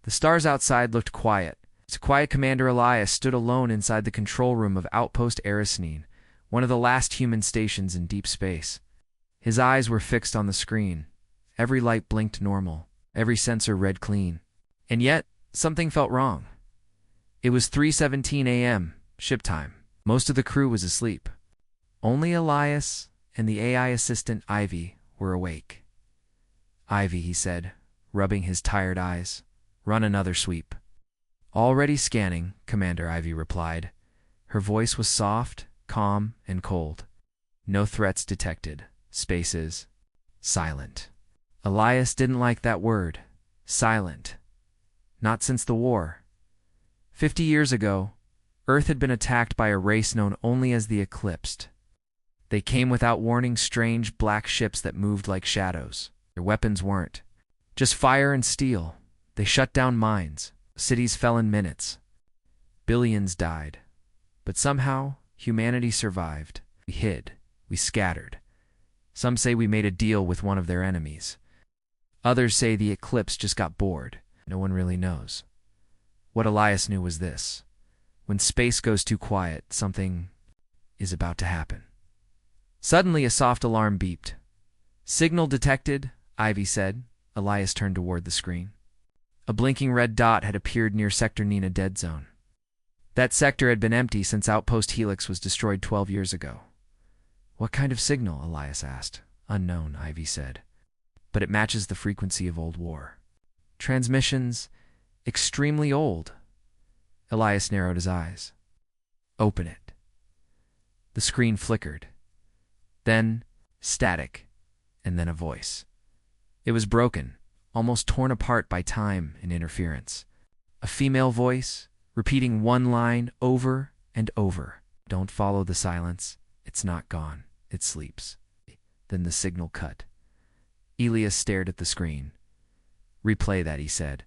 The stars outside looked quiet. His quiet Commander Elias stood alone inside the control room of Outpost Erisnine, one of the last human stations in deep space. His eyes were fixed on the screen. Every light blinked normal. Every sensor read clean. And yet, something felt wrong. It was 3:17 a.m., ship time. Most of the crew was asleep. Only Elias and the AI assistant Ivy were awake. "Ivy," he said, rubbing his tired eyes. "Run another sweep." "Already scanning," Commander Ivy replied. Her voice was soft, calm, and cold. "No threats detected. Space is silent." Elias didn't like that word. Silent. Not since the war. 50 years ago, Earth had been attacked by a race known only as the Eclipsed. They came without warning, strange black ships that moved like shadows. Their weapons weren't just fire and steel. They shut down mines. Cities fell in minutes. Billions died. But somehow, humanity survived. We hid. We scattered. Some say we made a deal with one of their enemies. Others say the Eclipse just got bored. No one really knows. What Elias knew was this: when space goes too quiet, something is about to happen. Suddenly, a soft alarm beeped. "Signal detected," Ivy said. Elias turned toward the screen. A blinking red dot had appeared near Sector Nina Dead Zone. That sector had been empty since Outpost Helix was destroyed 12 years ago. "What kind of signal?" Elias asked. "Unknown," Ivy said. "But it matches the frequency of old war. Transmissions extremely old." Elias narrowed his eyes. "Open it." The screen flickered. Then static, and then a voice. It was broken, almost torn apart by time and interference. A female voice, repeating one line over and over. "Don't follow the silence. It's not gone. It sleeps." Then the signal cut. Elias stared at the screen. "Replay that," he said.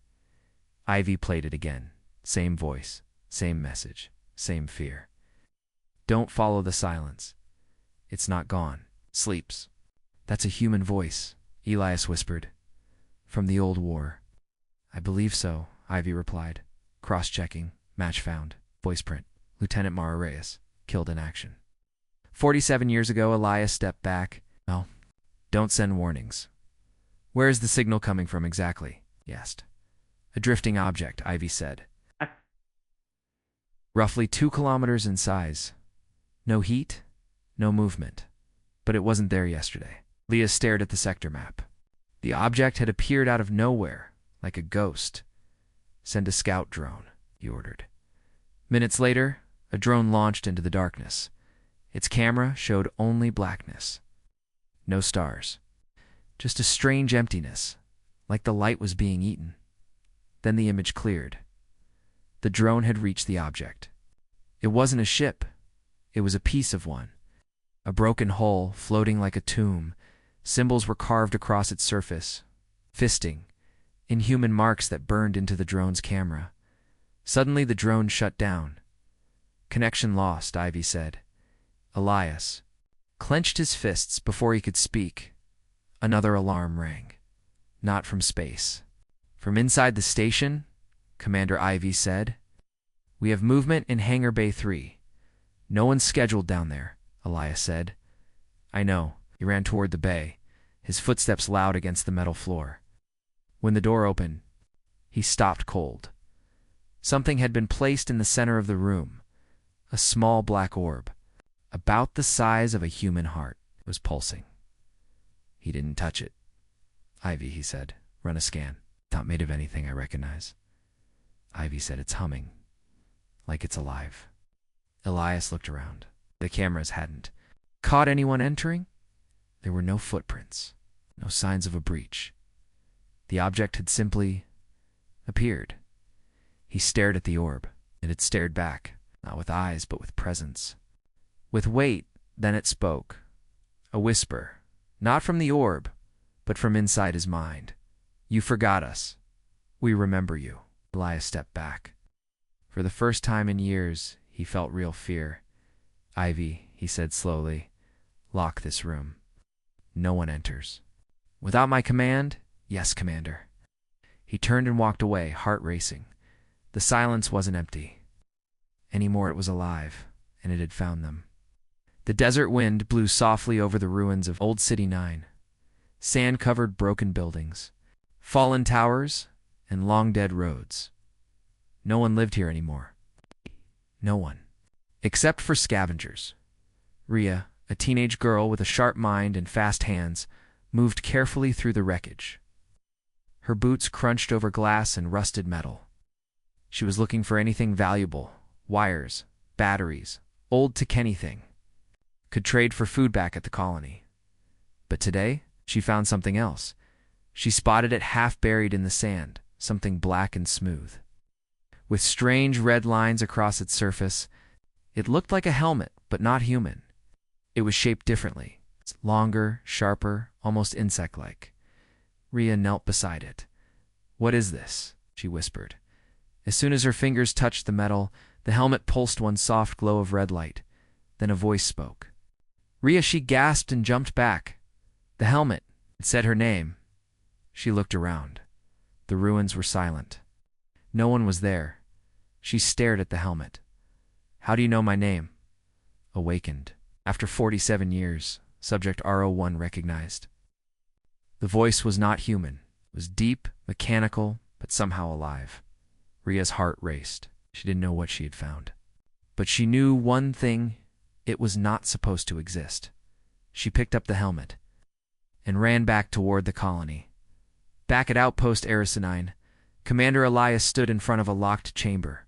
Ivy played it again. Same voice, same message, same fear. "Don't follow the silence. It's not gone. Sleeps." "That's a human voice," Elias whispered. "From the old war." "I believe so," Ivy replied. Cross-checking. Match found. Voice print. Lieutenant Mara Reyes. Killed in action. 47 years ago, Elias stepped back. "Well, don't send warnings." "Where is the signal coming from exactly?" he asked. "A drifting object," Ivy said. "Roughly 2 kilometers in size. No heat, no movement. But it wasn't there yesterday." Leah stared at the sector map. The object had appeared out of nowhere, like a ghost. "Send a scout drone," he ordered. Minutes later, a drone launched into the darkness. Its camera showed only blackness. No stars. Just a strange emptiness, like the light was being eaten. Then the image cleared. The drone had reached the object. It wasn't a ship. It was a piece of one. A broken hull, floating like a tomb. Symbols were carved across its surface. Fisting. Inhuman marks that burned into the drone's camera. Suddenly the drone shut down. "Connection lost," Ivy said. Elias clenched his fists before he could speak. Another alarm rang. Not from space. "From inside the station," Commander Ivy said. "We have movement in Hangar Bay 3. No one's scheduled down there," Elias said. "I know." He ran toward the bay, his footsteps loud against the metal floor. When the door opened, he stopped cold. Something had been placed in the center of the room. A small black orb, about the size of a human heart, was pulsing. He didn't touch it. "Ivy," he said, "run a scan. Not made of anything I recognize." Ivy said, "It's humming, like it's alive." Elias looked around. The cameras hadn't caught anyone entering. There were no footprints, no signs of a breach. The object had simply appeared. He stared at the orb. It had stared back, not with eyes, but with presence. With weight, then it spoke. A whisper, not from the orb, but from inside his mind. "You forgot us. We remember you." Elias stepped back. For the first time in years, he felt real fear. "Ivy," he said slowly, "lock this room. No one enters." "Without my command?" "Yes, Commander." He turned and walked away, heart racing. The silence wasn't empty. Anymore, it was alive, and it had found them. The desert wind blew softly over the ruins of Old City 9. Sand-covered broken buildings, fallen towers, and long-dead roads. No one lived here anymore. No one. Except for scavengers. Rhea, a teenage girl with a sharp mind and fast hands, moved carefully through the wreckage. Her boots crunched over glass and rusted metal. She was looking for anything valuable: wires, batteries, old anything. Could trade for food back at the colony. But today, she found something else. She spotted it half buried in the sand, something black and smooth. With strange red lines across its surface, it looked like a helmet, but not human. It was shaped differently, longer, sharper, almost insect-like. Rhea knelt beside it. "What is this?" she whispered. As soon as her fingers touched the metal, the helmet pulsed one soft glow of red light. Then a voice spoke. Rhea, she gasped and jumped back. The helmet. It said her name. She looked around. The ruins were silent. No one was there. She stared at the helmet. "How do you know my name?" Awakened. After 47 years, Subject R01 recognized. The voice was not human. It was deep, mechanical, but somehow alive. Rhea's heart raced. She didn't know what she had found. But she knew one thing: it was not supposed to exist. She picked up the helmet and ran back toward the colony. Back at Outpost Arisinine, Commander Elias stood in front of a locked chamber.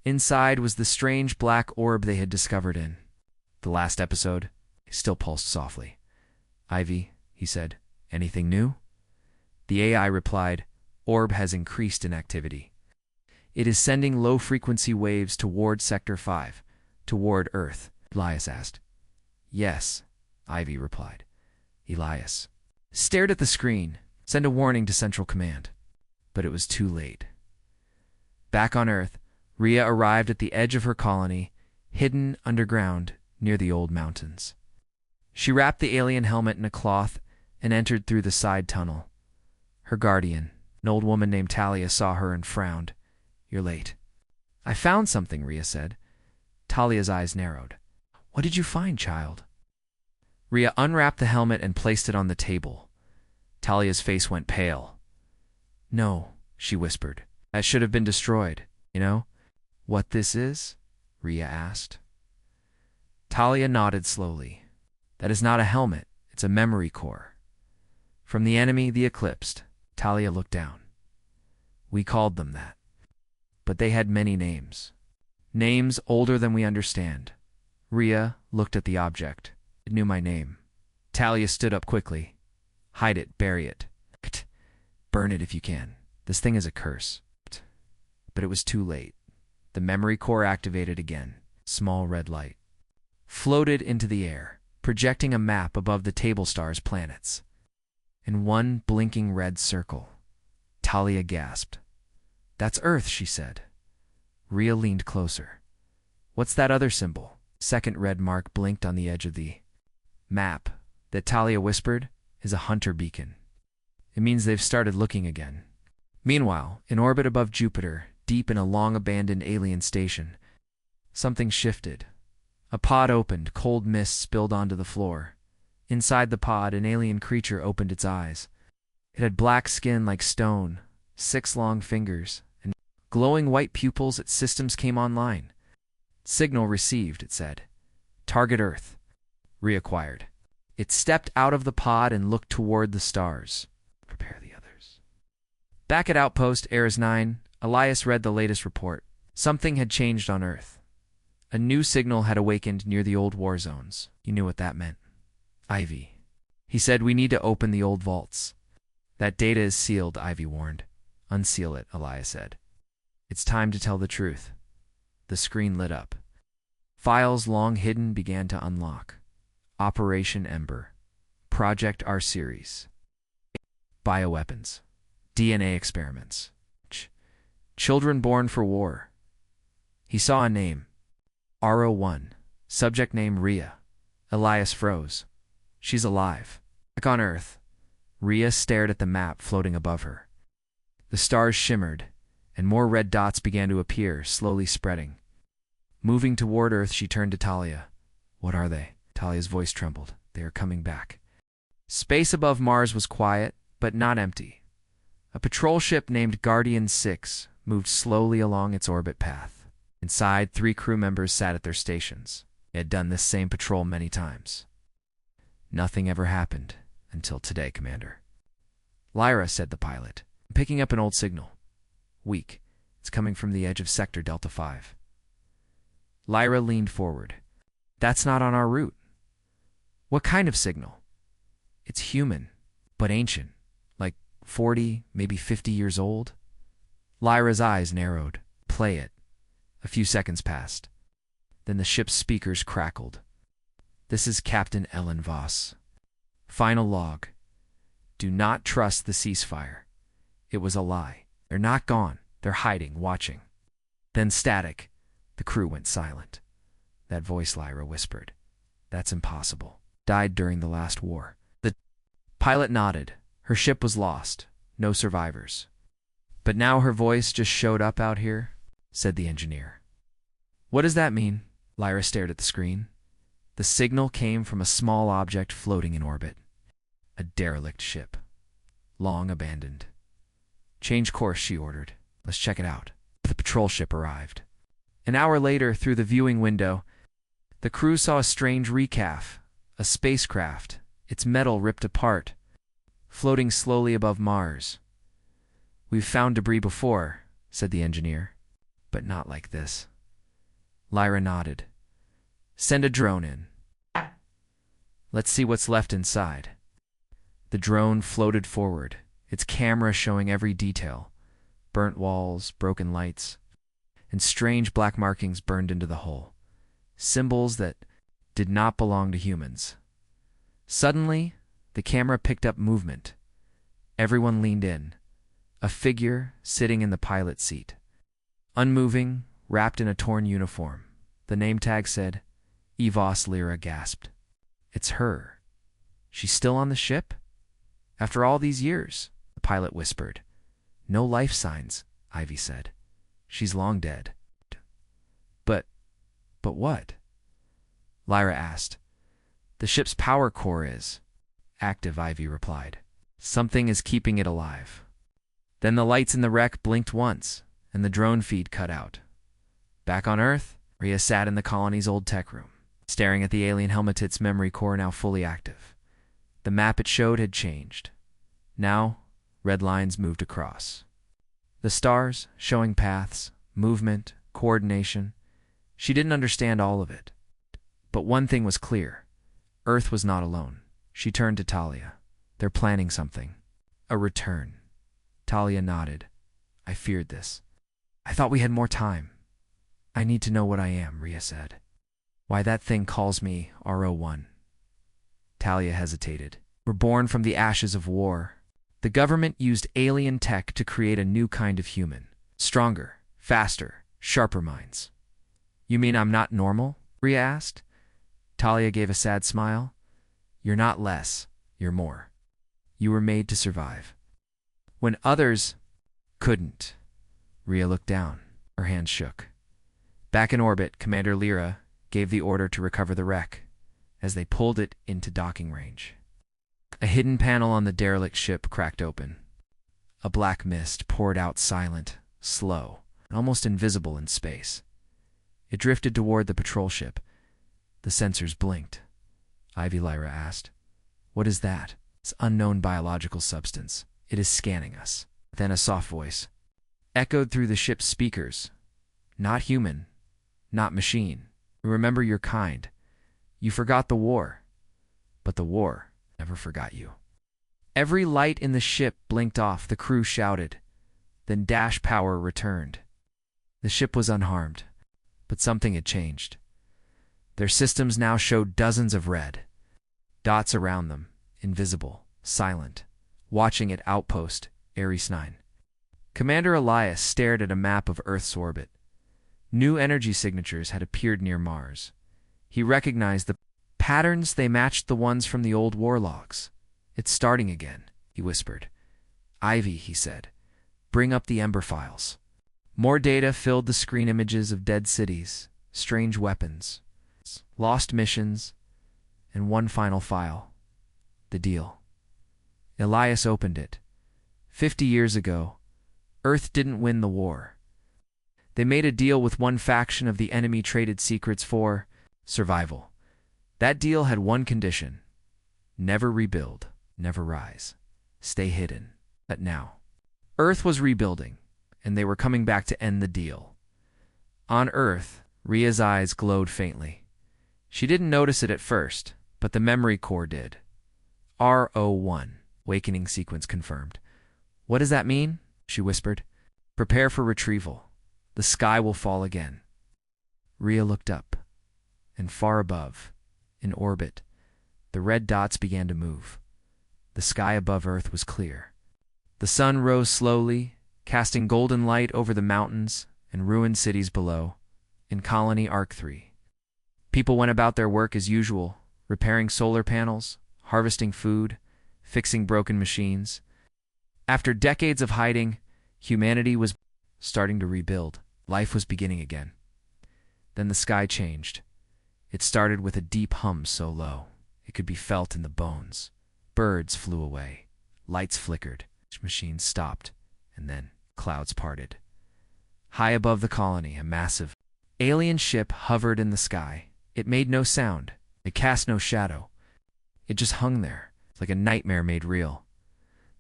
Inside was the strange black orb they had discovered in the last episode. He still pulsed softly. "Ivy," he said, "anything new?" The AI replied, "Orb has increased in activity. It is sending low-frequency waves toward Sector 5, toward Earth." Elias asked. "Yes," Ivy replied. Elias stared at the screen. "Send a warning to Central Command." But it was too late. Back on Earth, Rhea arrived at the edge of her colony, hidden underground near the old mountains. She wrapped the alien helmet in a cloth and entered through the side tunnel. Her guardian, an old woman named Talia, saw her and frowned. "You're late." "I found something," Rhea said. Talia's eyes narrowed. "What did you find, child?" Rhea unwrapped the helmet and placed it on the table. Talia's face went pale. "No," she whispered. "That should have been destroyed, you know?" "What this is?" Rhea asked. Talia nodded slowly. "That is not a helmet. It's a memory core. From the enemy, the Eclipsed." Talia looked down. "We called them that. But they had many names. Names older than we understand." Rhea looked at the object. "It knew my name." Talia stood up quickly. "Hide it, bury it. Burn it if you can. This thing is a curse." But it was too late. The memory core activated again. Small red light floated into the air, projecting a map above the table star's planets. In one blinking red circle, Talia gasped. "That's Earth," she said. Rhea leaned closer. "What's that other symbol?" Second red mark blinked on the edge of the map. That, Talia whispered, is a hunter beacon. It means they've started looking again. Meanwhile, in orbit above Jupiter, deep in a long-abandoned alien station, something shifted. A pod opened, cold mist spilled onto the floor. Inside the pod, an alien creature opened its eyes. It had black skin like stone, 6 long fingers, and glowing white pupils. Its systems came online. "Signal received," it said. "Target Earth." Reacquired. It stepped out of the pod and looked toward the stars. "Prepare the others." Back at Outpost Eris 9, Elias read the latest report. Something had changed on Earth. A new signal had awakened near the old war zones. He knew what that meant. "Ivy." He said, "We need to open the old vaults." "That data is sealed," Ivy warned. "Unseal it," Elias said. "It's time to tell the truth." The screen lit up. Files long hidden began to unlock. Operation Ember. Project R Series. Bioweapons. DNA experiments. Children born for war. He saw a name. R01. Subject name Rhea. Elias froze. "She's alive." Back on Earth, Rhea stared at the map floating above her. The stars shimmered, and more red dots began to appear, slowly spreading. Moving toward Earth, she turned to Talia. "What are they?" Talia's voice trembled. "They are coming back." Space above Mars was quiet, but not empty. A patrol ship named Guardian 6 moved slowly along its orbit path. Inside, 3 crew members sat at their stations. They had done this same patrol many times. "Nothing ever happened until today, Commander." "Lyra," said the pilot, "I'm picking up an old signal. Weak. It's coming from the edge of Sector Delta 5. Lyra leaned forward. "That's not on our route." "What kind of signal?" "It's human, but ancient. Like 40, maybe 50 years old." Lyra's eyes narrowed. "Play it." A few seconds passed. Then the ship's speakers crackled. "This is Captain Ellen Voss. Final log. Do not trust the ceasefire. It was a lie. They're not gone. They're hiding, watching." Then static. The crew went silent. That voice, Lyra whispered. "That's impossible. Died during the last war." The pilot nodded. Her ship was lost. No survivors. "But now her voice just showed up out here," said the engineer. "What does that mean?" Lyra stared at the screen. The signal came from a small object floating in orbit. A derelict ship. Long abandoned. "Change course," she ordered. "Let's check it out." The patrol ship arrived. An hour later, through the viewing window, the crew saw a strange recaf, a spacecraft, its metal ripped apart, floating slowly above Mars. "We've found debris before," said the engineer, "but not like this." Lyra nodded. "Send a drone in. Let's see what's left inside." The drone floated forward, its camera showing every detail: burnt walls, broken lights, and strange black markings burned into the hull, symbols that did not belong to humans. Suddenly, the camera picked up movement. Everyone leaned in. A figure sitting in the pilot's seat. Unmoving, wrapped in a torn uniform. The name tag said, Evos. Lyra gasped. "It's her. She's still on the ship? After all these years?" The pilot whispered. "No life signs," Ivy said. "She's long dead." But what?" Lyra asked. "The ship's power core is active," Ivy replied. "Something is keeping it alive." Then the lights in the wreck blinked once, and the drone feed cut out. Back on Earth, Rhea sat in the colony's old tech room, staring at the alien helmet's memory core now fully active. The map it showed had changed. Now, red lines moved across. The stars, showing paths, movement, coordination. She didn't understand all of it. But one thing was clear. Earth was not alone. She turned to Talia. "They're planning something. A return." Talia nodded. "I feared this. I thought we had more time." "I need to know what I am," Rhea said. "Why that thing calls me RO1. Talia hesitated. "We're born from the ashes of war. The government used alien tech to create a new kind of human. Stronger, faster, sharper minds." "You mean I'm not normal?" Rhea asked. Talia gave a sad smile. "You're not less, you're more. You were made to survive. When others couldn't." Rhea looked down. Her hands shook. Back in orbit, Commander Lyra gave the order to recover the wreck as they pulled it into docking range. A hidden panel on the derelict ship cracked open. A black mist poured out, silent, slow, almost invisible in space. It drifted toward the patrol ship. The sensors blinked. Ivy, Lyra asked, "What is that?" "It's unknown biological substance. It is scanning us." Then a soft voice echoed through the ship's speakers. "Not human, not machine. Remember your kind. You forgot the war, but the war never forgot you." Every light in the ship blinked off. The crew shouted. Then dash power returned. The ship was unharmed, but something had changed. Their systems now showed dozens of red dots around them, invisible, silent, watching at Outpost Ares 9. Commander Elias stared at a map of Earth's orbit. New energy signatures had appeared near Mars. He recognized the patterns. They matched the ones from the old war logs. "It's starting again," he whispered. "Ivy," he said, Bring up the Ember files. More data filled the screen, images of dead cities, strange weapons, lost missions, and one final file. The deal. Elias opened it. 50 years ago, Earth didn't win the war. They made a deal with one faction of the enemy, traded secrets for survival. That deal had one condition: never rebuild, never rise, stay hidden. But now, Earth was rebuilding, and they were coming back to end the deal. On Earth, Ria's eyes glowed faintly. She didn't notice it at first, but the memory core did. R01, awakening sequence confirmed. What does that mean? She whispered. Prepare for retrieval. The sky will fall again. Ria looked up, and far above, in orbit, the red dots began to move. The sky above Earth was clear. The sun rose slowly, casting golden light over the mountains and ruined cities below, in Colony Arc 3. People went about their work as usual, repairing solar panels, harvesting food, fixing broken machines. After decades of hiding, humanity was starting to rebuild. Life was beginning again. Then the sky changed. It started with a deep hum so low it could be felt in the bones. Birds flew away. Lights flickered. Machines stopped. And then clouds parted. High above the colony, a massive alien ship hovered in the sky. It made no sound. It cast no shadow. It just hung there, like a nightmare made real.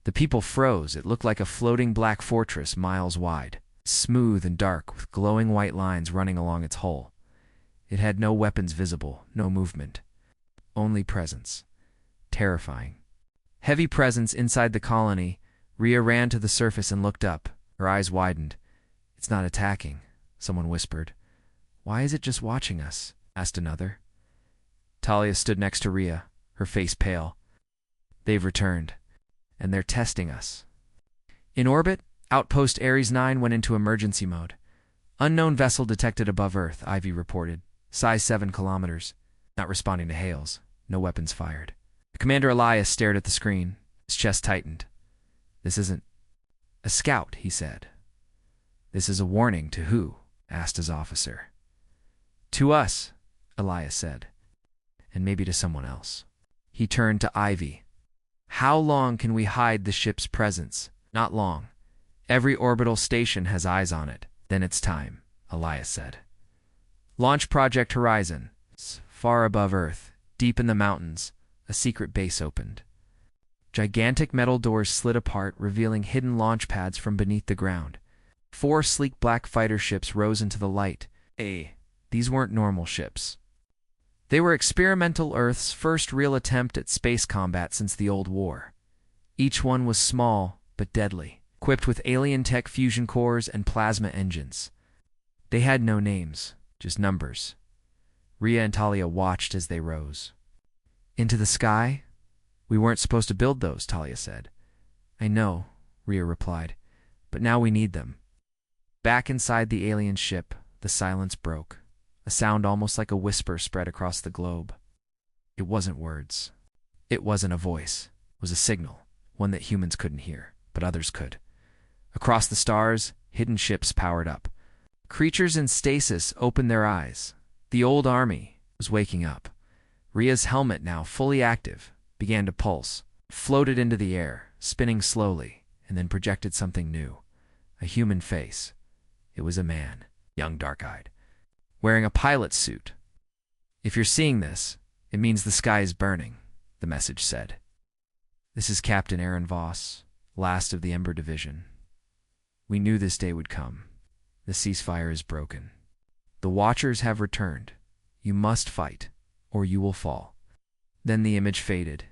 The people froze. It looked like a floating black fortress miles wide, smooth and dark, with glowing white lines running along its hull. It had no weapons visible, no movement. Only presence. Terrifying. Heavy presence inside the colony. Ria ran to the surface and looked up. Her eyes widened. It's not attacking, someone whispered. Why is it just watching us? Asked another. Talia stood next to Ria, her face pale. They've returned, and they're testing us. In orbit, Outpost Ares 9 went into emergency mode. Unknown vessel detected above Earth, Ivy reported. Size 7 kilometers. Not responding to hails. No weapons fired. Commander Elias stared at the screen. His chest tightened. This isn't a scout, he said. This is a warning to who? Asked his officer. To us, Elias said. And maybe to someone else. He turned to Ivy. How long can we hide the ship's presence? Not long. Every orbital station has eyes on it. Then it's time, Elias said. Launch Project Horizon. Far above Earth, deep in the mountains, a secret base opened. Gigantic metal doors slid apart, revealing hidden launch pads from beneath the ground. 4 sleek black fighter ships rose into the light. These weren't normal ships. They were experimental Earth's first real attempt at space combat since the old war. Each one was small, but deadly, equipped with alien tech fusion cores and plasma engines. They had no names, just numbers. Ria and Talia watched as they rose. Into the sky? We weren't supposed to build those, Talia said. I know, Ria replied, but now we need them. Back inside the alien ship, the silence broke. A sound almost like a whisper spread across the globe. It wasn't words. It wasn't a voice. It was a signal, one that humans couldn't hear, but others could. Across the stars, hidden ships powered up. Creatures in stasis opened their eyes. The old army was waking up. Ria's helmet, now fully active, began to pulse, floated into the air, spinning slowly, and then projected something new. A human face. It was a man, young, dark-eyed, wearing a pilot's suit. If you're seeing this, it means the sky is burning, the message said. This is Captain Aaron Voss, last of the Ember Division. We knew this day would come. The ceasefire is broken. The Watchers have returned. You must fight, or you will fall. Then the image faded.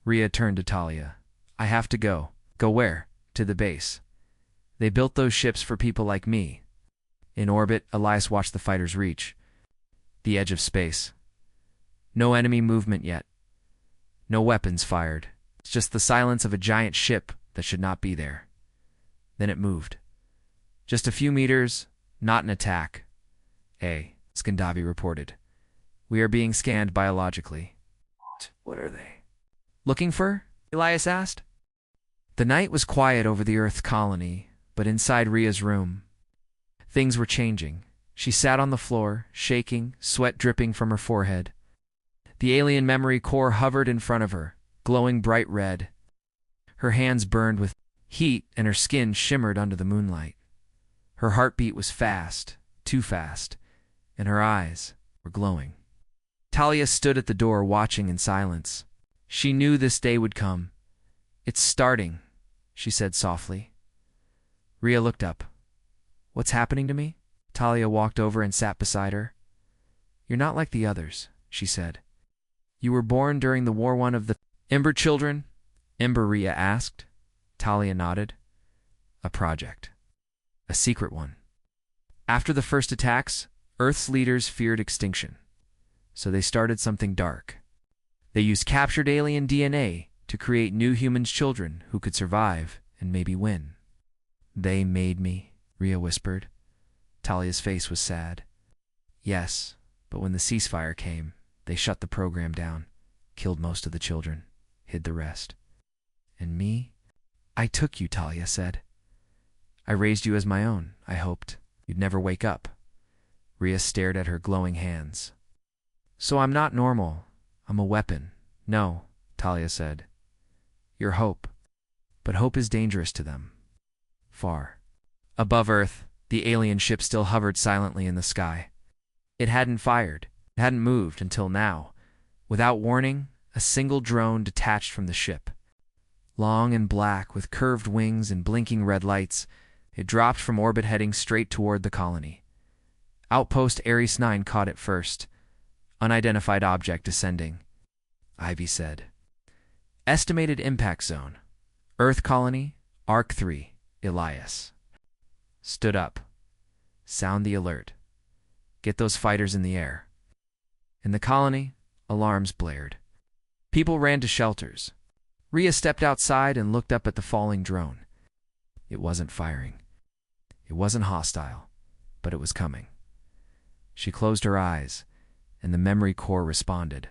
Ria turned to Talia. I have to go. Go where? To the base. They built those ships for people like me. In orbit, Elias watched the fighters reach the edge of space. No enemy movement yet. No weapons fired. It's just the silence of a giant ship that should not be there. Then it moved. Just a few meters, not an attack. Skandavi reported. We are being scanned biologically. What are they looking for? Elias asked. The night was quiet over the Earth colony. But inside Ria's room, things were changing. She sat on the floor, shaking, sweat dripping from her forehead. The alien memory core hovered in front of her, glowing bright red. Her hands burned with heat and her skin shimmered under the moonlight. Her heartbeat was fast, too fast, and her eyes were glowing. Talia stood at the door watching in silence. She knew this day would come. "It's starting," she said softly. Ria looked up. "What's happening to me?" Talia walked over and sat beside her. "You're not like the others," she said. "You were born during the war. One of the Ember children?" Ria asked. Talia nodded. "A project. A secret one. After the first attacks, Earth's leaders feared extinction. So they started something dark. They used captured alien DNA to create new humans' children who could survive and maybe win." "They made me," Ria whispered. Talia's face was sad. "Yes, but when the ceasefire came, they shut the program down, killed most of the children, hid the rest. And me? I took you," Talia said. "I raised you as my own. I hoped you'd never wake up." Ria stared at her glowing hands. "So I'm not normal. I'm a weapon." "No," Talia said. "You're hope. But hope is dangerous to them. Far." Above Earth, the alien ship still hovered silently in the sky. It hadn't fired. It hadn't moved until now. Without warning, a single drone detached from the ship. Long and black, with curved wings and blinking red lights, it dropped from orbit heading straight toward the colony. Outpost Ares 9 caught it first. Unidentified object descending. Ivy said. "Estimated impact zone. Earth colony, Arc 3, Elias." "Stood up. Sound the alert. Get those fighters in the air." In the colony, alarms blared. People ran to shelters. Ria stepped outside and looked up at the falling drone. It wasn't firing. It wasn't hostile, but it was coming. She closed her eyes, and the memory core responded.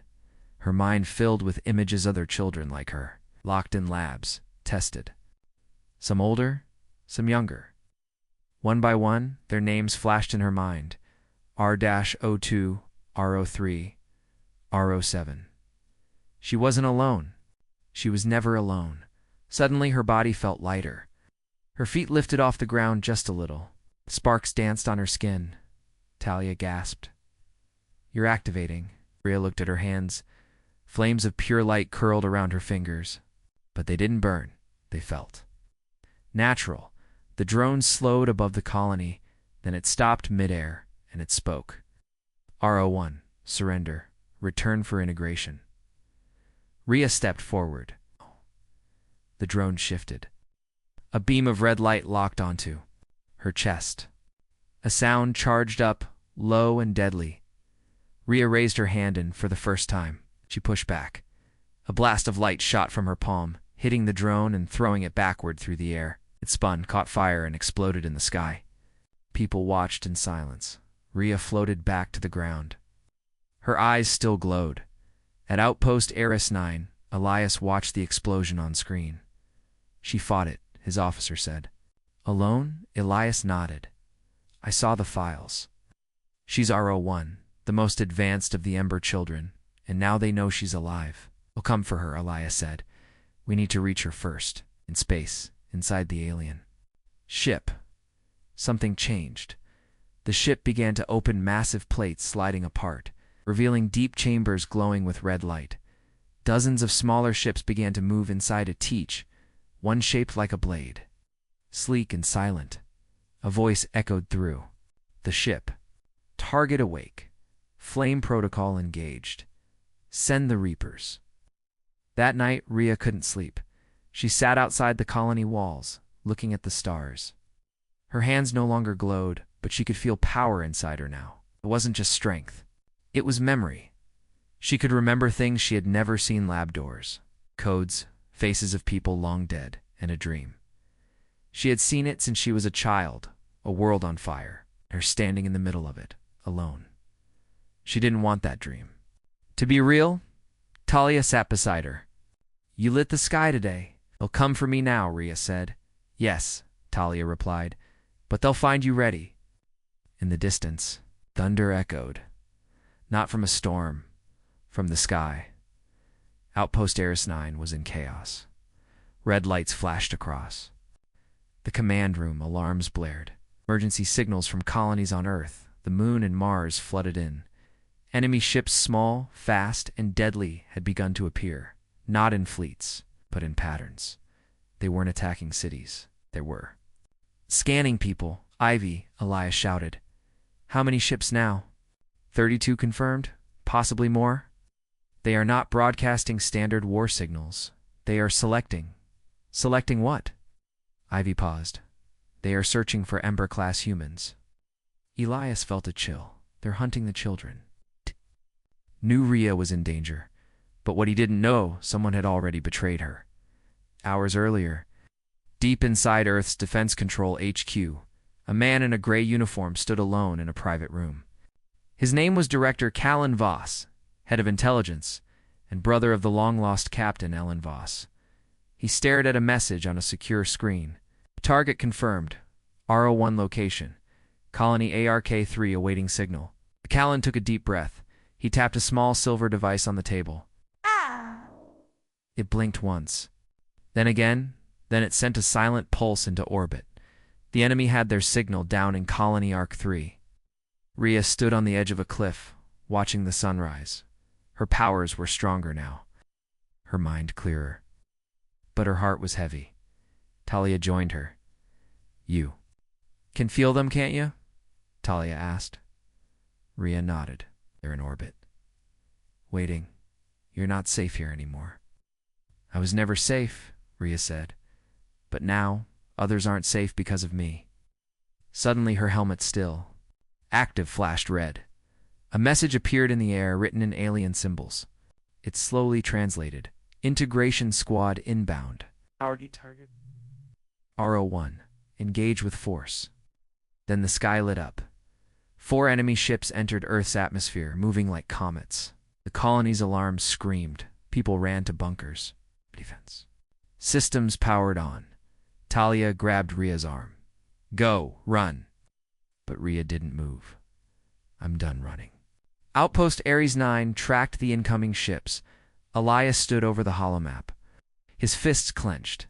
Her mind filled with images of other children like her, locked in labs, tested. Some older, some younger. One by one, their names flashed in her mind. R-02, R03, R07. She wasn't alone. She was never alone. Suddenly her body felt lighter. Her feet lifted off the ground just a little. Sparks danced on her skin. Talia gasped. "You're activating." Ria looked at her hands. Flames of pure light curled around her fingers. But they didn't burn. They felt natural. The drone slowed above the colony. Then it stopped midair, and it spoke. "R01, surrender. Return for integration." Ria stepped forward. The drone shifted. A beam of red light locked onto her chest. A sound charged up, low and deadly. Ria raised her hand and, for the first time, she pushed back. A blast of light shot from her palm, hitting the drone and throwing it backward through the air. It spun, caught fire, and exploded in the sky. People watched in silence. Ria floated back to the ground. Her eyes still glowed. At Outpost Ares 9, Elias watched the explosion on screen. "She fought it," his officer said. Alone, Elias nodded. "I saw the files. She's R01, the most advanced of the Ember children, and now they know she's alive. They'll come for her," Elias said. "We need to reach her first, in space, inside the alien." Ship. Something changed. The ship began to open, massive plates sliding apart, revealing deep chambers glowing with red light. Dozens of smaller ships began to move inside a teach, one shaped like a blade. Sleek and silent, a voice echoed through the ship. "Target awake. Flame protocol engaged. Send the Reapers." That night, Ria couldn't sleep. She sat outside the colony walls, looking at the stars. Her hands no longer glowed, but she could feel power inside her now. It wasn't just strength. It was memory. She could remember things she had never seen: lab doors, codes, faces of people long dead, and a dream. She had seen it since she was a child, a world on fire, her standing in the middle of it, alone. She didn't want that dream to be real. Talia sat beside her. "You lit the sky today. They'll come for me now," Ria said. "Yes," Talia replied. "But they'll find you ready." In the distance, thunder echoed. Not from a storm, from the sky. Outpost Eris 9 was in chaos. Red lights flashed across. The command room alarms blared. Emergency signals from colonies on Earth, the Moon, and Mars flooded in. Enemy ships, small, fast, and deadly, had begun to appear, not in fleets, but in patterns. They weren't attacking cities. They were scanning people. Ivy, Elias shouted. "How many ships now?" 32 confirmed, possibly more. "They are not broadcasting standard war signals. They are selecting." "Selecting what?" Ivy paused. "They are searching for Ember-class humans." Elias felt a chill. "They're hunting the children." Knew Rhea was in danger, but what he didn't know, someone had already betrayed her. Hours earlier, deep inside Earth's Defense Control HQ, a man in a gray uniform stood alone in a private room. His name was Director Callan Voss, head of intelligence, and brother of the long-lost Captain Ellen Voss. He stared at a message on a secure screen. Target confirmed. RO1 location. Colony ARK-3 awaiting signal. Callan took a deep breath. He tapped a small silver device on the table. It blinked once. Then again, then it sent a silent pulse into orbit. The enemy had their signal down in Colony ARK-3. Rhea stood on the edge of a cliff, watching the sunrise. Her powers were stronger now. Her mind clearer. But her heart was heavy. Talia joined her. "You can feel them, can't you?" Talia asked. Rhea nodded. "They're in orbit. Waiting. You're not safe here anymore." "I was never safe," Rhea said. "But now, others aren't safe because of me." Suddenly her helmet still. Active flashed red. A message appeared in the air written in alien symbols. It slowly translated. "Integration Squad inbound. Target. RO1. Engage with force." Then the sky lit up. 4 enemy ships entered Earth's atmosphere, moving like comets. The colony's alarms screamed. People ran to bunkers. Defense. Systems powered on. Talia grabbed Rhea's arm. "Go, run." But Rhea didn't move. "I'm done running." Outpost Ares 9 tracked the incoming ships. Elias stood over the holomap. His fists clenched.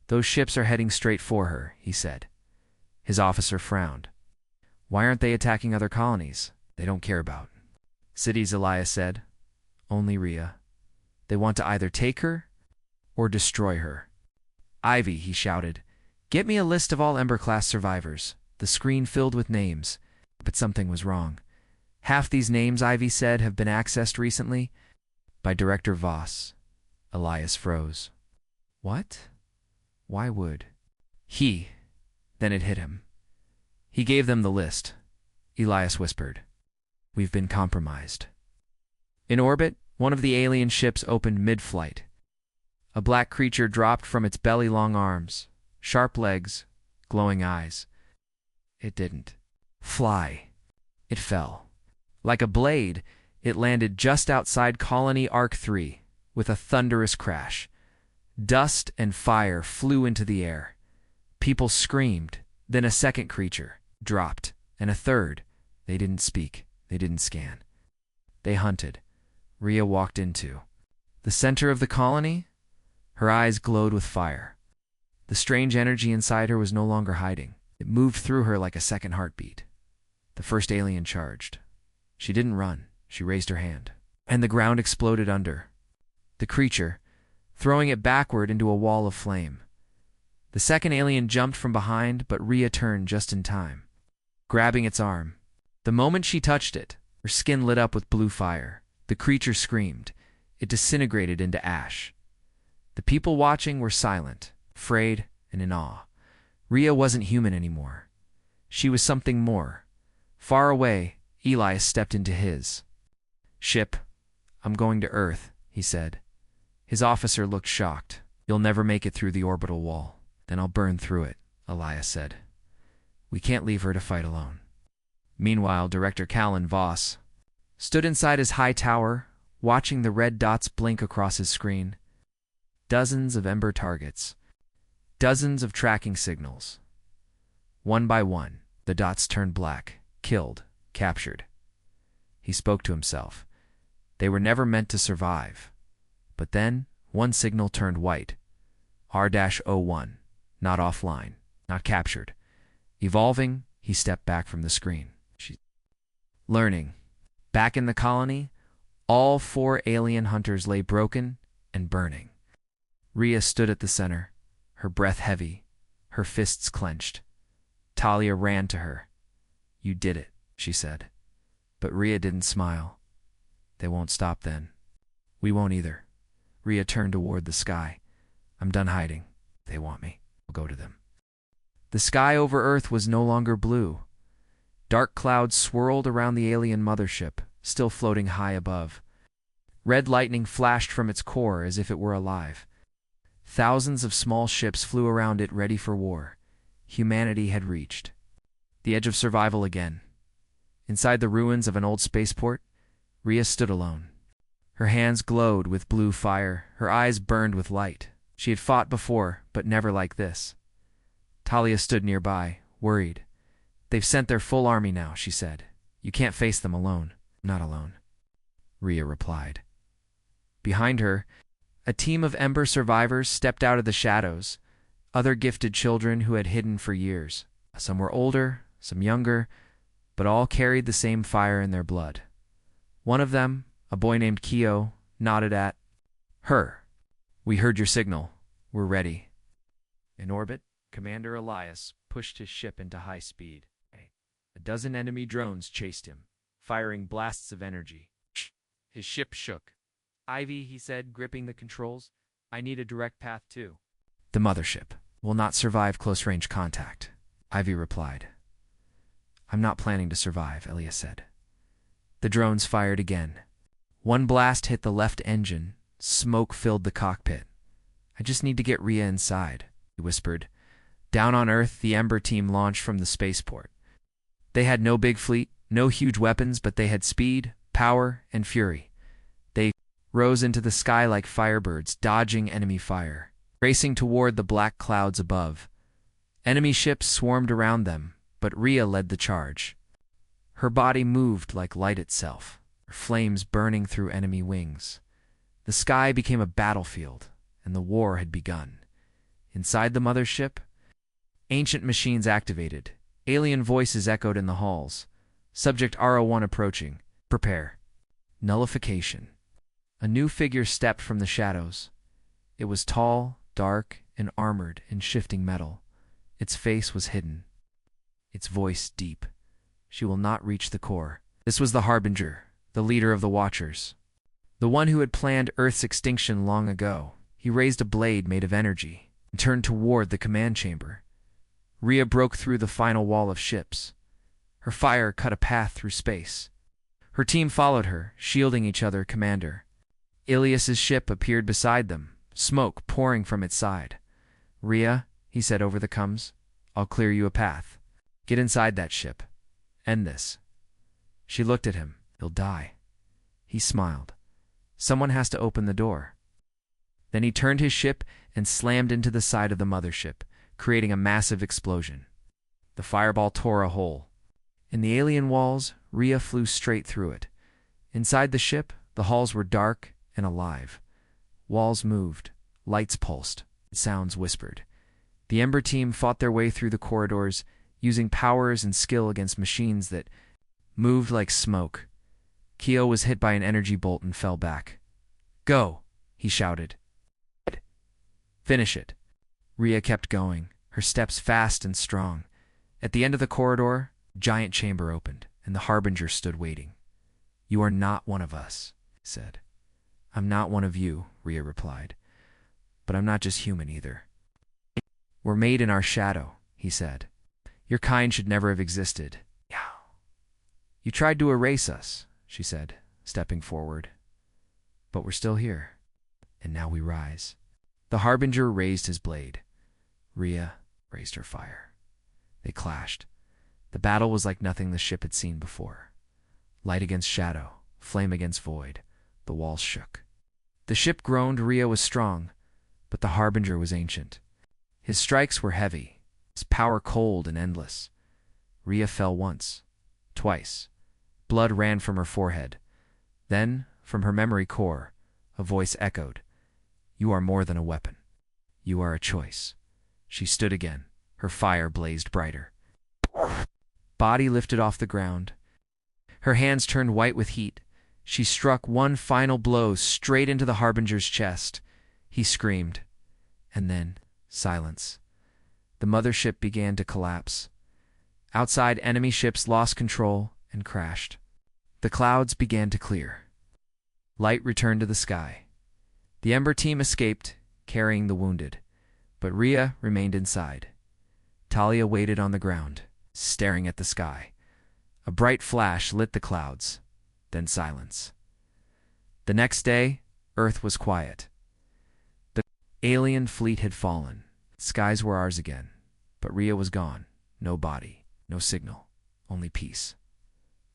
"Those ships are heading straight for her," he said. His officer frowned. "Why aren't they attacking other colonies? They don't care about cities," Elias said. "Only Rhea. They want to either take her or destroy her." "Ivy," he shouted, "get me a list of all Ember-class survivors." The screen filled with names, but something was wrong. "Half these names," Ivy said, "have been accessed recently by Director Voss." Elias froze. "What? Why would he?" Then it hit him. He gave them the list. Elias whispered, "We've been compromised." In orbit, one of the alien ships opened mid-flight. A black creature dropped from its belly-long arms, sharp legs, glowing eyes. It didn't fly. It fell. Like a blade, it landed just outside Colony ARK-3 with a thunderous crash. Dust and fire flew into the air. People screamed. Then a second creature dropped, and a third. They didn't speak. They didn't scan. They hunted. Rhea walked into the center of the colony. Her eyes glowed with fire. The strange energy inside her was no longer hiding. It moved through her like a second heartbeat. The first alien charged. She didn't run. She raised her hand, and the ground exploded under the creature, throwing it backward into a wall of flame. The second alien jumped from behind, but Rhea turned just in time, grabbing its arm. The moment she touched it, her skin lit up with blue fire. The creature screamed. It disintegrated into ash. The people watching were silent, afraid, and in awe. Rhea wasn't human anymore. She was something more. Far away, Elias stepped into his ship. "I'm going to Earth," he said. His officer looked shocked. "You'll never make it through the orbital wall." "Then I'll burn through it," Elias said. "We can't leave her to fight alone." Meanwhile, Director Callan Voss stood inside his high tower, watching the red dots blink across his screen. Dozens of Ember targets. Dozens of tracking signals. One by one, the dots turned black, killed, captured. He spoke to himself. They were never meant to survive. But then, one signal turned white. R-01. Not offline. Not captured. Evolving, he stepped back from the screen. Learning. Back in the colony, all 4 alien hunters lay broken and burning. Rhea stood at the center, her breath heavy, her fists clenched. Talia ran to her. "You did it," she said. But Rhea didn't smile. "They won't stop then. We won't either." Rhea turned toward the sky. "I'm done hiding. They want me. I'll go to them." The sky over Earth was no longer blue. Dark clouds swirled around the alien mothership, still floating high above. Red lightning flashed from its core as if it were alive. Thousands of small ships flew around it ready for war. Humanity had reached the edge of survival again. Inside the ruins of an old spaceport, Rhea stood alone. Her hands glowed with blue fire, her eyes burned with light. She had fought before, but never like this. Talia stood nearby, worried. "They've sent their full army now," she said. "You can't face them alone." "Not alone," Rhea replied. Behind her, a team of Ember survivors stepped out of the shadows, other gifted children who had hidden for years. Some were older, some younger, but all carried the same fire in their blood. One of them, a boy named Keo, nodded at her. "We heard your signal. We're ready." In orbit, Commander Elias pushed his ship into high speed. A dozen enemy drones chased him, firing blasts of energy. His ship shook. "Ivy," he said, gripping the controls, "I need a direct path too." "The mothership will not survive close-range contact," Ivy replied. "I'm not planning to survive," Elias said. The drones fired again. One blast hit the left engine. Smoke filled the cockpit. "I just need to get Rhea inside," he whispered. Down on Earth, the Ember team launched from the spaceport. They had no big fleet, no huge weapons, but they had speed, power, and fury. They rose into the sky like firebirds, dodging enemy fire, racing toward the black clouds above. Enemy ships swarmed around them, but Rhea led the charge. Her body moved like light itself, her flames burning through enemy wings. The sky became a battlefield, and the war had begun. Inside the mothership, ancient machines activated. Alien voices echoed in the halls. Subject R01 approaching. Prepare. Nullification. A new figure stepped from the shadows. It was tall, dark, and armored in shifting metal. Its face was hidden. Its voice deep. "She will not reach the core." This was the Harbinger, the leader of the Watchers. The one who had planned Earth's extinction long ago. He raised a blade made of energy and turned toward the command chamber. Rhea broke through the final wall of ships. Her fire cut a path through space. Her team followed her, shielding each other. Commander Ilias's ship appeared beside them, smoke pouring from its side. "Rhea," he said over the comms, "I'll clear you a path. Get inside that ship. End this." She looked at him. "He'll die." He smiled. "Someone has to open the door." Then he turned his ship and slammed into the side of the mothership, creating a massive explosion. The fireball tore a hole. In the alien walls, Rhea flew straight through it. Inside the ship, the halls were dark and alive. Walls moved, lights pulsed, sounds whispered. The Ember team fought their way through the corridors, using powers and skill against machines that moved like smoke. Keo was hit by an energy bolt and fell back. "Go!" he shouted. "Finish it." Rhea kept going, her steps fast and strong. At the end of the corridor, a giant chamber opened, and the Harbinger stood waiting. "You are not one of us," he said. "I'm not one of you," Rhea replied. "But I'm not just human either." "We're made in our shadow," he said. "Your kind should never have existed." "You tried to erase us," she said, stepping forward. "But we're still here, and now we rise." The Harbinger raised his blade. Rhea raised her fire. They clashed. The battle was like nothing the ship had seen before. Light against shadow, flame against void. The walls shook. The ship groaned. Rhea was strong, but the Harbinger was ancient. His strikes were heavy, its power cold and endless. Rhea fell once, twice. Blood ran from her forehead. Then, from her memory core, a voice echoed, "You are more than a weapon. You are a choice." She stood again. Her fire blazed brighter. Body lifted off the ground. Her hands turned white with heat. She struck one final blow straight into the Harbinger's chest. He screamed. And then, silence. The mothership began to collapse. Outside, enemy ships lost control and crashed. The clouds began to clear. Light returned to the sky. The Ember team escaped, carrying the wounded, but Rhea remained inside. Talia waited on the ground, staring at the sky. A bright flash lit the clouds, then silence. The next day, Earth was quiet. The alien fleet had fallen. Skies were ours again, but Rhea was gone. No body, no signal, only peace.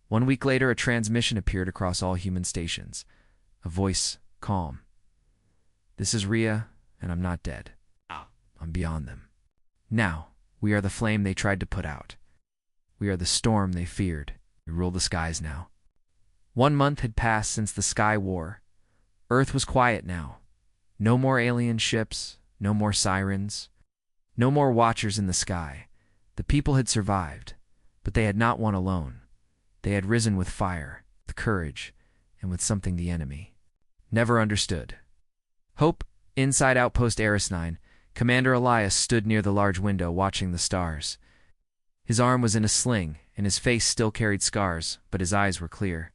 1 week later, a transmission appeared across all human stations. A voice, calm. "This is Rhea, and I'm not dead. I'm beyond them. Now, we are the flame they tried to put out. We are the storm they feared. We rule the skies now." 1 month had passed since the Sky War. Earth was quiet now. No more alien ships, no more sirens, no more watchers in the sky. The people had survived, but they had not won alone. They had risen with fire, with courage, and with something the enemy never understood. Hope, inside Outpost Eris 9, Commander Elias stood near the large window watching the stars. His arm was in a sling, and his face still carried scars, but his eyes were clear.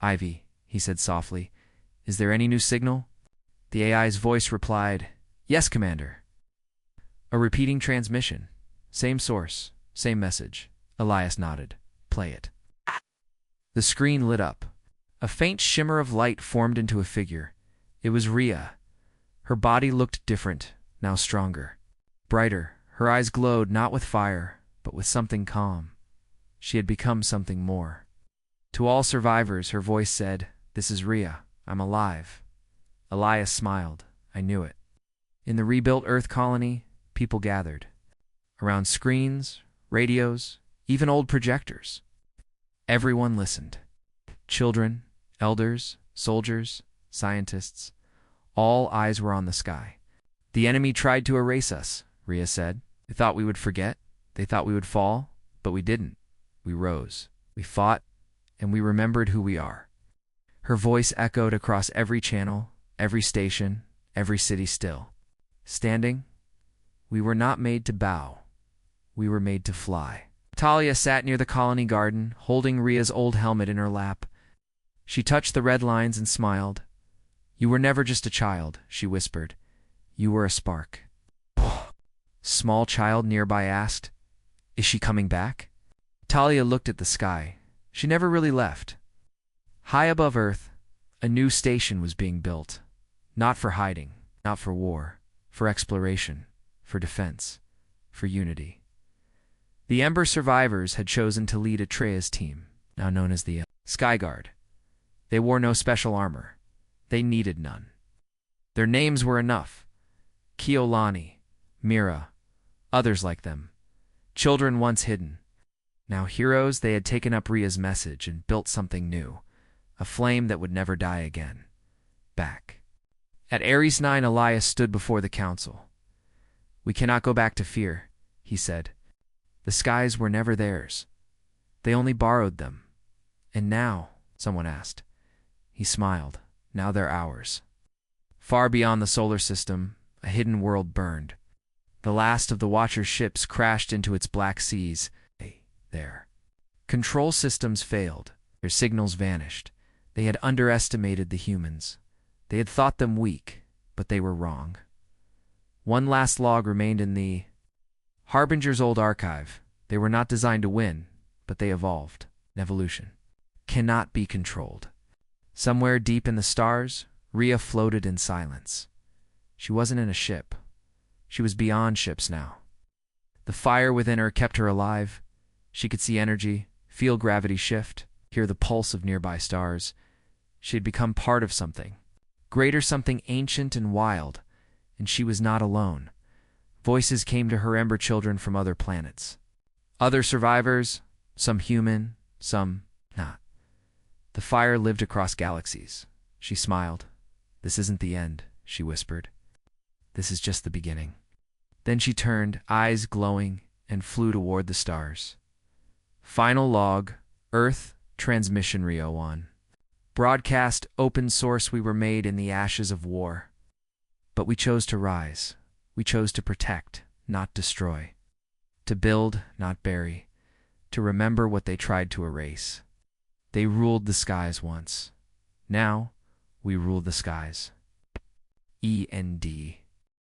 "Ivy," he said softly, "is there any new signal?" The AI's voice replied, "Yes, Commander." A repeating transmission. Same source, same message. Elias nodded. "Play it." The screen lit up. A faint shimmer of light formed into a figure. It was Rhea. Her body looked different, now stronger. Brighter, her eyes glowed not with fire, but with something calm. She had become something more. To all survivors, her voice said, "This is Rhea. I'm alive." Elias smiled. "I knew it." In the rebuilt Earth colony, people gathered. Around screens, radios, even old projectors. Everyone listened. Children, elders, soldiers, scientists. All eyes were on the sky. "The enemy tried to erase us," Rhea said. "They thought we would forget. They thought we would fall, but we didn't. We rose. We fought, and we remembered who we are." Her voice echoed across every channel, every station, every city still. Standing, we were not made to bow. We were made to fly. Talia sat near the colony garden, holding Rhea's old helmet in her lap. She touched the red lines and smiled. "You were never just a child," she whispered. "You were a spark." Small child nearby asked, "Is she coming back?" Talia looked at the sky. She never really left. High above Earth, a new station was being built. Not for hiding, not for war, for exploration, for defense, for unity. The Ember survivors had chosen to lead Atrea's team, now known as the Sky Guard. They wore no special armor. They needed none. Their names were enough. Keolani, Mira, others like them. Children once hidden. Now heroes, they had taken up Rhea's message and built something new. A flame that would never die again. Back. At Ares 9, Elias stood before the council. "We cannot go back to fear," he said. "The skies were never theirs. They only borrowed them. And now," someone asked. He smiled. "Now they're ours." Far beyond the solar system, a hidden world burned. The last of the Watcher's ships crashed into its black seas. There. Control systems failed. Their signals vanished. They had underestimated the humans. They had thought them weak, but they were wrong. One last log remained in the Harbinger's old archive. They were not designed to win, but they evolved. Evolution cannot be controlled. Somewhere deep in the stars, Rhea floated in silence. She wasn't in a ship. She was beyond ships now. The fire within her kept her alive. She could see energy, feel gravity shift, hear the pulse of nearby stars. She had become part of something, greater, something ancient and wild, and she was not alone. Voices came to her ember children from other planets. Other survivors, some human, some not. The fire lived across galaxies. She smiled. This isn't the end, she whispered. This is just the beginning. Then she turned, eyes glowing, and flew toward the stars. Final log, Earth, transmission Rio 1. Broadcast, open source, we were made in the ashes of war. But we chose to rise. We chose to protect, not destroy. To build, not bury. To remember what they tried to erase. They ruled the skies once. Now, we rule the skies. END.